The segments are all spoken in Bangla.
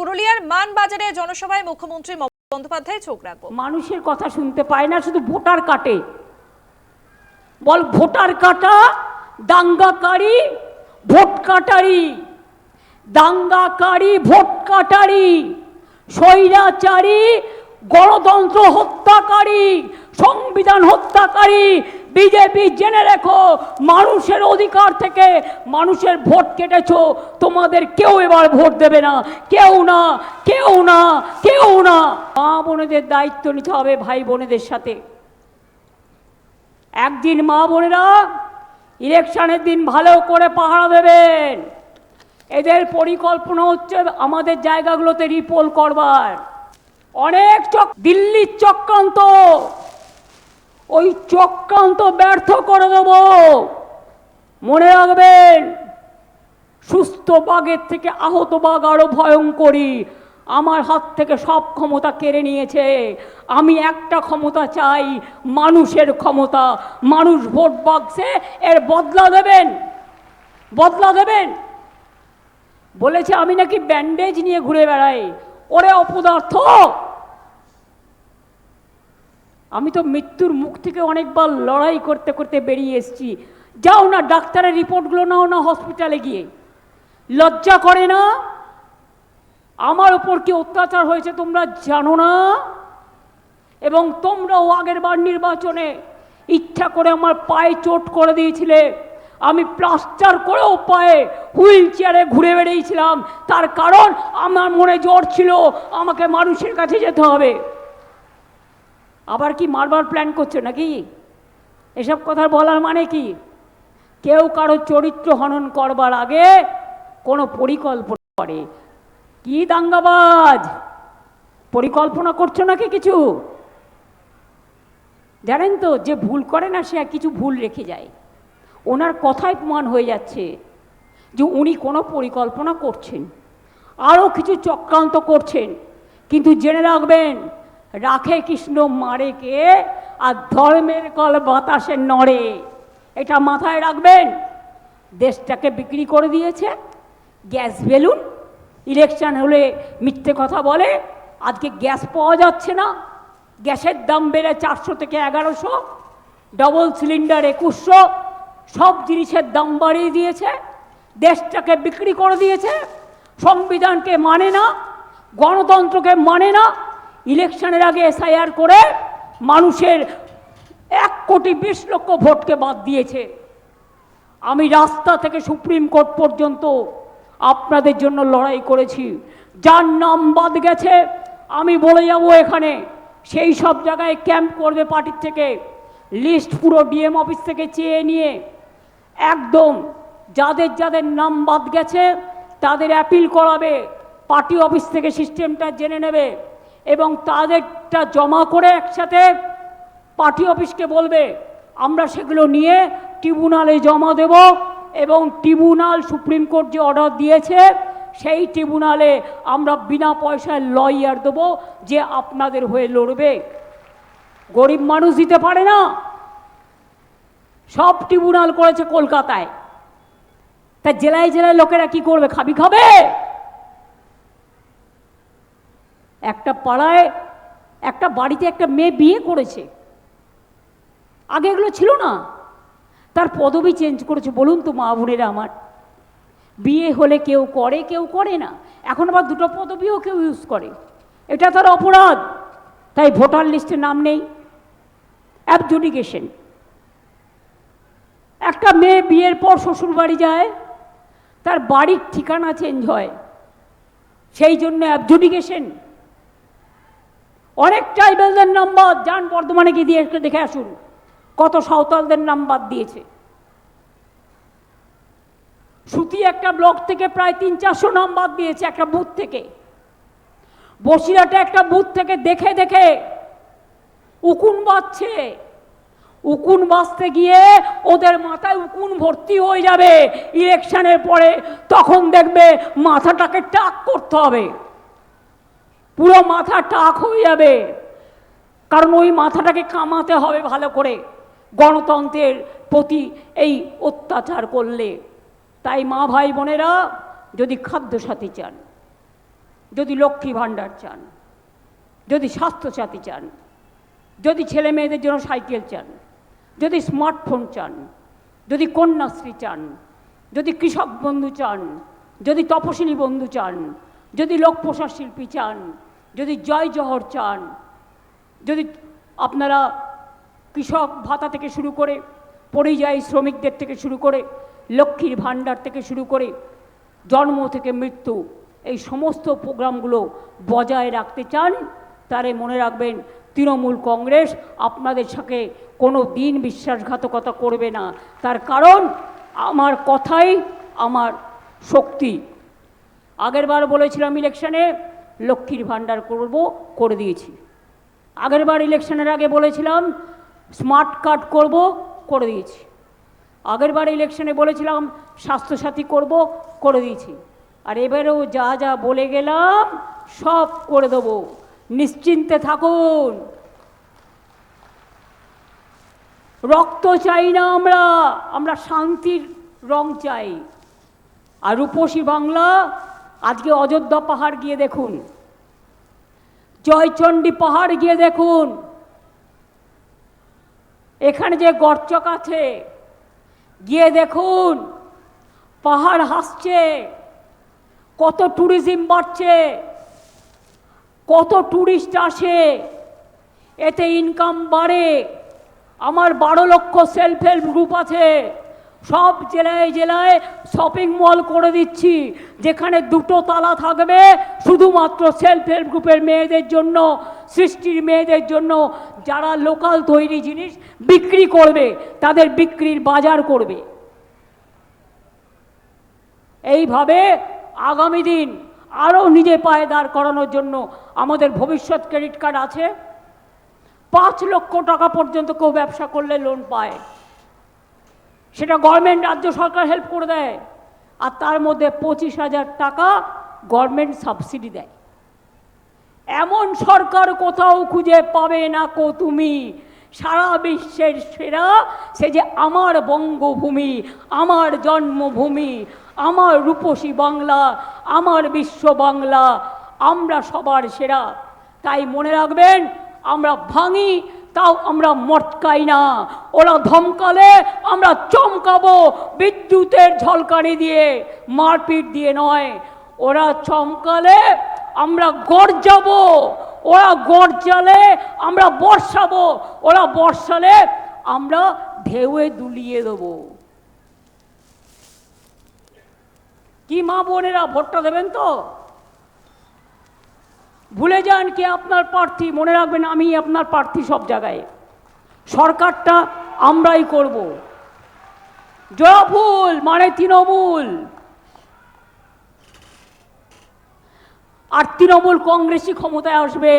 পুরুলিয়ার মানবাজারে জনসভায় মুখ্যমন্ত্রী মমতা বন্দ্যোপাধ্যায় চোখ রাখবো। মানুষের কথা শুনতে পায় না, শুধু ভোটার কাটে। বল ভোটার কাটা, দাঙ্গাকারী, ভোট কাটারি, দাঙ্গাকারী, ভোট কাটারি, স্বৈরাচারী, গণতন্ত্র হত্যাকারী, সংবিধান হত্যাকারী। বিজেপি জেনে রেখো, মানুষের অধিকার থেকে মানুষের ভোট কেটেছো, তোমাদের কেউ এবার ভোট দেবে না, কেউ না, কেউ না, কেউ না। মা বোনেদের দায়িত্ব নিতে হবে ভাই বোনেদের সাথে। একদিন মা বোনেরা ইলেকশনের দিন ভালো করে পাহারা দেবেন। এদের পরিকল্পনা হচ্ছে আমাদের জায়গাগুলোতে রিপোল করবার। অনেক দিল্লির চক্রান্ত, ওই চক্রান্ত ব্যর্থ করে দেব। মনে রাখবেন, সুস্থ বাঘের থেকে আহত বাঘ আরো ভয়ঙ্করী। আমার হাত থেকে সব ক্ষমতা কেড়ে নিয়েছে। আমি একটা ক্ষমতা চাই, মানুষের ক্ষমতা। মানুষ ভোট বাক্সে এর বদলা দেবেন, বদলা দেবেন। বলেছে আমি নাকি ব্যান্ডেজ নিয়ে ঘুরে বেড়াই। ওরে অপদার্থ, আমি তো মৃত্যুর মুখ থেকে অনেকবার লড়াই করতে করতে বেরিয়ে এসেছি। যাও না, ডাক্তারের রিপোর্টগুলো নাও না হসপিটালে গিয়ে। লজ্জা করে না? আমার ওপর কি অত্যাচার হয়েছে তোমরা জানো না? এবং তোমরাও আগের বার নির্বাচনে ইচ্ছা করে আমার পায়ে চোট করে দিয়েছিলে। আমি প্লাস্টার করেও পায়ে হুইল চেয়ারে ঘুরে বেড়িয়েছিলাম। তার কারণ আমার মনে জোর ছিল আমাকে মানুষের কাছে যেতে হবে। আবার কি মারবার প্ল্যান করছো নাকি? এসব কথা বলার মানে কি? কেউ কারো চরিত্র হনন করবার আগে কোনো পরিকল্পনা করে। কি দাঙ্গাবাজ, পরিকল্পনা করছো নাকি কিছু? জানেন তো, যে ভুল করে না সে কিছু ভুল রেখে যায়। ওনার কথাই প্রমাণ হয়ে যাচ্ছে যে উনি কোনো পরিকল্পনা করছেন, আরও কিছু চক্রান্ত করছেন। কিন্তু জেনে রাখবেন, রাখে কৃষ্ণ মারে কে, আর ধর্মের কল বাতাসে নড়ে। এটা মাথায় রাখবেন। দেশটাকে বিক্রি করে দিয়েছে গ্যাস বেলুন। ইলেকশন হলে মিথ্যে কথা বলে। আজকে গ্যাস পাওয়া যাচ্ছে না, গ্যাসের দাম বেড়ে 400 থেকে 1100, ডবল সিলিন্ডার 2100, সব জিনিসের দাম বাড়িয়ে দিয়েছে। দেশটাকে বিক্রি করে দিয়েছে। সংবিধানকে মানে না, গণতন্ত্রকে মানে না। ইলেকশনের আগে এসআইআর করে মানুষের 1,20,00,000 ভোটকে বাদ দিয়েছে। আমি রাস্তা থেকে সুপ্রিম কোর্ট পর্যন্ত আপনাদের জন্য লড়াই করেছি। যার নাম বাদ গেছে আমি বলে যাব এখানে, সেই সব জায়গায় ক্যাম্প করবে পার্টির থেকে। লিস্ট পুরো ডিএম অফিস থেকে চেয়ে নিয়ে একদম যাদের যাদের নাম বাদ গেছে তাদের অ্যাপিল করাবে। পার্টি অফিস থেকে সিস্টেমটা জেনে নেবে এবং তাদেরটা জমা করে একসাথে পার্টি অফিসকে বলবে আমরা সেগুলো নিয়ে ট্রিব্যুনালে জমা দেব। এবং ট্রিব্যুনাল, সুপ্রিম কোর্ট যে অর্ডার দিয়েছে সেই ট্রিব্যুনালে আমরা বিনা পয়সায় লয়ার দেবো যে আপনাদের হয়ে লড়বে। গরিব মানুষ দিতে পারে না। সব ট্রিব্যুনাল করেছে কলকাতায়। তা জেলায় জেলায় লোকেরা কি করবে? খাবি খাবে। একটা পাড়ায় একটা বাড়িতে একটা মেয়ে বিয়ে করেছে, আগে এগুলো ছিল না। তার পদবি চেঞ্জ করেছে। বলুন তো মা বোনেরা আমার, বিয়ে হলে কেউ করে কেউ করে না। এখন আবার দুটো পদবিও কেউ ইউজ করে। এটা তার অপরাধ। তাই ভোটার লিস্টে নাম নেই। অ্যাবজুডিকেশন। একটা মেয়ে বিয়ের পর শ্বশুর বাড়ি যায়, তার বাড়ির ঠিকানা চেঞ্জ হয়, সেই জন্য অ্যাবজুডিকেশন। অনেক ট্রাইবেলদের নাম বাদ। যান বর্ধমানে গিয়ে দিয়ে দেখে আসুন কত সাঁওতালদের নাম বাদ দিয়েছে। সুতি একটা ব্লক থেকে প্রায় 300-400 নাম বাদ দিয়েছে একটা বুথ থেকে। বসিরহাটে একটা বুথ থেকে দেখে দেখে উকুন বাজছে। উকুন বাজতে গিয়ে ওদের মাথায় উকুন ভর্তি হয়ে যাবে ইলেকশনের পরে। তখন দেখবে মাথাটাকে টাক করতে হবে, পুরো মাথা টাক হয়ে যাবে। কারণ ওই মাথাটাকে কামাতে হবে ভালো করে গণতন্ত্রের প্রতি এই অত্যাচার করলে। তাই মা ভাই বোনেরা, যদি খাদ্য সাথী চান, যদি লক্ষ্মী ভাণ্ডার চান, যদি স্বাস্থ্যসাথী চান, যদি ছেলে মেয়েদের জন্য সাইকেল চান, যদি স্মার্টফোন চান, যদি কন্যাশ্রী চান, যদি কৃষক বন্ধু চান, যদি তপশিলি বন্ধু চান, যদি লোকপ্রসার শিল্পী চান, যদি জয় জহর চান, যদি আপনারা কৃষক ভাতা থেকে শুরু করে পরিযায়ী শ্রমিকদের থেকে শুরু করে লক্ষ্মীর ভাণ্ডার থেকে শুরু করে জন্ম থেকে মৃত্যু এই সমস্ত প্রোগ্রামগুলো বজায় রাখতে চান, তারে মনে রাখবেন তৃণমূল কংগ্রেস আপনাদের সাথে কোনো দিন বিশ্বাসঘাতকতা করবে না। তার কারণ আমার কথাই আমার শক্তি। আগেরবার বলেছিলাম ইলেকশনে লক্ষ্মীর ভাণ্ডার করব, করে দিয়েছি। আগেরবার ইলেকশনের আগে বলেছিলাম স্মার্ট কার্ড করব, করে দিয়েছি। আগেরবার ইলেকশনে বলেছিলাম স্বাস্থ্যসাথী করব, করে দিয়েছি। আর এবারেও যা যা বলে গেলাম সব করে দেবো, নিশ্চিন্তে থাকুন। রক্ত চাই না আমরা, আমরা শান্তির রং চাই। আর রূপসী বাংলা, আজকে অযোধ্যা পাহাড় গিয়ে দেখুন, জয়চণ্ডী পাহাড় গিয়ে দেখুন, এখানে যে গর্চক আছে গিয়ে দেখুন, পাহাড় হাসছে, কত ট্যুরিজম বাড়ছে, কত ট্যুরিস্ট আসে, এতে ইনকাম বাড়ে। আমার 12 লক্ষ সেলফ হেল্প গ্রুপ আছে, সব জেলায় জেলায় শপিং মল করে দিচ্ছি, যেখানে 2টো তালা থাকবে শুধুমাত্র সেলফ হেল্প গ্রুপের মেয়েদের জন্য, সৃষ্টির মেয়েদের জন্য, যারা লোকাল তৈরি জিনিস বিক্রি করবে, তাদের বিক্রির বাজার করবে। এইভাবে আগামী দিন আরও নিজে পায়ে দাঁড় করানোর জন্য আমাদের ভবিষ্যৎ ক্রেডিট কার্ড আছে। 5 লক্ষ টাকা পর্যন্ত কেউ ব্যবসা করলে লোন পায়, সেটা গভর্নমেন্ট রাজ্য সরকার হেল্প করে দেয়, আর তার মধ্যে 25,000 টাকা গভর্নমেন্ট সাবসিডি দেয়। এমন সরকার কোথাও খুঁজে পাবে না কো তুমি। সারা বিশ্বের সেরা, সে যে আমার বঙ্গভূমি, আমার জন্মভূমি, আমার রূপসী বাংলা, আমার বিশ্ব বাংলা, আমরা সবার সেরা। তাই মনে রাখবেন, আমরা ভাঙি তাও আমরা মটকাই না। ওরা ধমকালে আমরা চমকাবো, বিদ্যুতের ঝলকানি দিয়ে, মারপিট দিয়ে নয়। ওরা চমকালে আমরা গর্জাবো, ওরা গর্জালে আমরা বর্ষাবো, ওরা বর্ষালে আমরা ঢেউয়ে দুলিয়ে দেবো। কি মা বোনেরা, ভোটটা দেবেন তো? ভুলে যান কে আপনার প্রার্থী, মনে রাখবেন আমি আপনার প্রার্থী সব জায়গায়। সরকারটা আমরাই করব। জয়ফুল মানে তৃণমূল, আর তৃণমূল কংগ্রেসই ক্ষমতায় আসবে।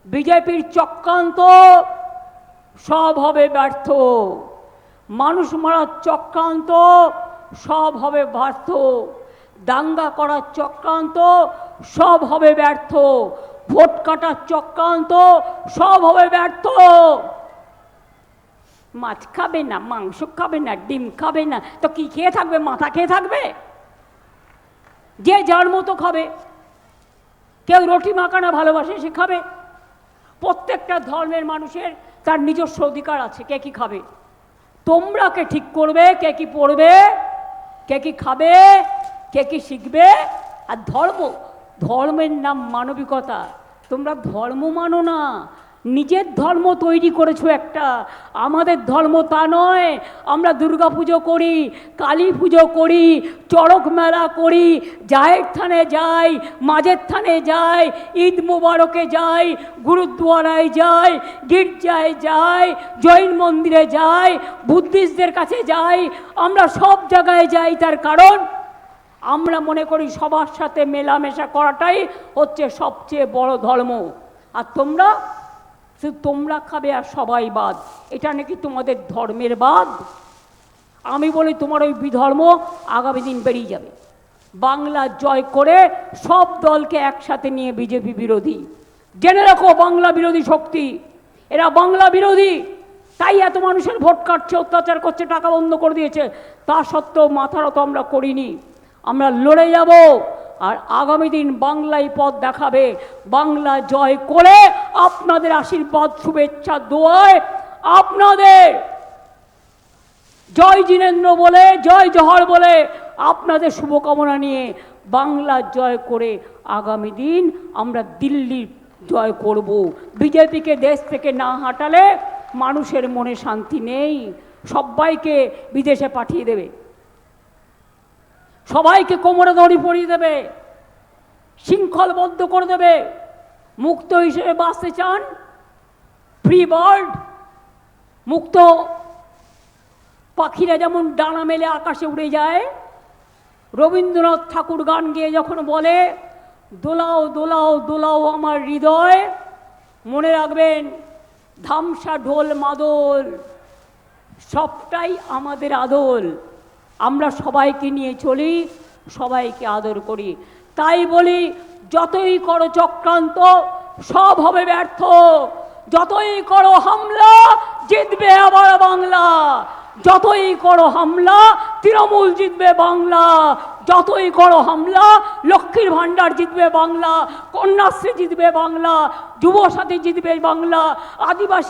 বিজেপির চক্রান্ত সব হবে ব্যর্থ, মানুষ মারার চক্রান্ত সব হবে ব্যর্থ, দাঙ্গা করার চক্রান্ত সব হবে ব্যর্থ, ভোট কাটার চক্রান্ত সব হবে ব্যর্থ। মাছ খাবে না, মাংস খাবে না, ডিম খাবে না, তো কি খেয়ে থাকবে? মাথা খেয়ে থাকবে? যে যার মতো খাবে। কেউ রুটি মাখানা ভালোবাসে, সে খাবে। প্রত্যেকটা ধর্মের মানুষের তার নিজস্ব অধিকার আছে কে কি খাবে। তোমরা কে ঠিক করবে কে কি পড়বে, কে কি খাবে, কে কি শিখবে। আর ধর্মের নাম মানবিকতা। তোমরা ধর্ম মানো না, নিজের ধর্ম তৈরি করেছো একটা। আমাদের ধর্ম তা নয়। আমরা দুর্গা পুজো করি, কালী পুজো করি, চড়ক মেলা করি, জাহের থানে যাই, মাঝের থানে যাই, ঈদ মুবারকে যাই, গুরুদ্বারায় যাই, গির্জায় যাই, জৈন মন্দিরে যাই, বুদ্ধিস্টদের কাছে যাই, আমরা সব জায়গায় যাই। তার কারণ আমরা মনে করি সবার সাথে মেলামেশা করাটাই হচ্ছে সবচেয়ে বড় ধর্ম। আর তোমরা শুধু তোমরা খাবে আর সবাই বাদ, এটা নাকি তোমাদের ধর্মের বাদ? আমি বলি তোমার ওই বিধর্ম আগামী দিন বেরিয়ে যাবে। বাংলা জয় করে সব দলকে একসাথে নিয়ে বিজেপি বিরোধী, জেনে রাখো বাংলা বিরোধী শক্তি, এরা বাংলা বিরোধী। তাই এত মানুষের ভোট কাটছে, অত্যাচার করছে, টাকা বন্ধ করে দিয়েছে। তা সত্ত্বেও মাথার তো আমরা করিনি। আমরা লড়ে যাব, আর আগামী দিন বাংলায় পথ দেখাবে। বাংলা জয় করে আপনাদের আশীর্বাদ, শুভেচ্ছা, দোয়ায় আপনাদের জয় জিনেন্দ্র বলে, জয় জহর বলে আপনাদের শুভকামনা নিয়ে বাংলা জয় করে আগামী দিন আমরা দিল্লির জয় করব। বিজেপিকে দেশ থেকে না হাঁটালে মানুষের মনে শান্তি নেই। সবাইকে বিদেশে পাঠিয়ে দেবে, সবাইকে কোমরে দড়ি পরিয়ে দেবে, শৃঙ্খলবদ্ধ করে দেবে। মুক্ত হিসেবে বাঁচতে চান, ফ্রি বার্ড, মুক্ত পাখিরা যেমন ডানা মেলে আকাশে উড়ে যায়, রবীন্দ্রনাথ ঠাকুর গান গেয়ে যখন বলে দোলাও দোলাও দোলাও আমার হৃদয়, মনে রাখবেন ধামসা ঢোল মাদল সবটাই আমাদের আদল। আমরা সবাইকে নিয়ে চলি, সবাইকে আদর করি। তাই বলি যতই করো চক্রান্ত সব হবে ব্যর্থ, যতই করো হামলা জিতবে আবার বাংলা, যতই করো হামলা তৃণমূল জিতবে বাংলা, যতই করো হামলা লক্ষ্মীর ভাণ্ডার জিতবে বাংলা, কন্যাশ্রী জিতবে বাংলা, যুবসাথী জিতবে বাংলা, আদিবাসী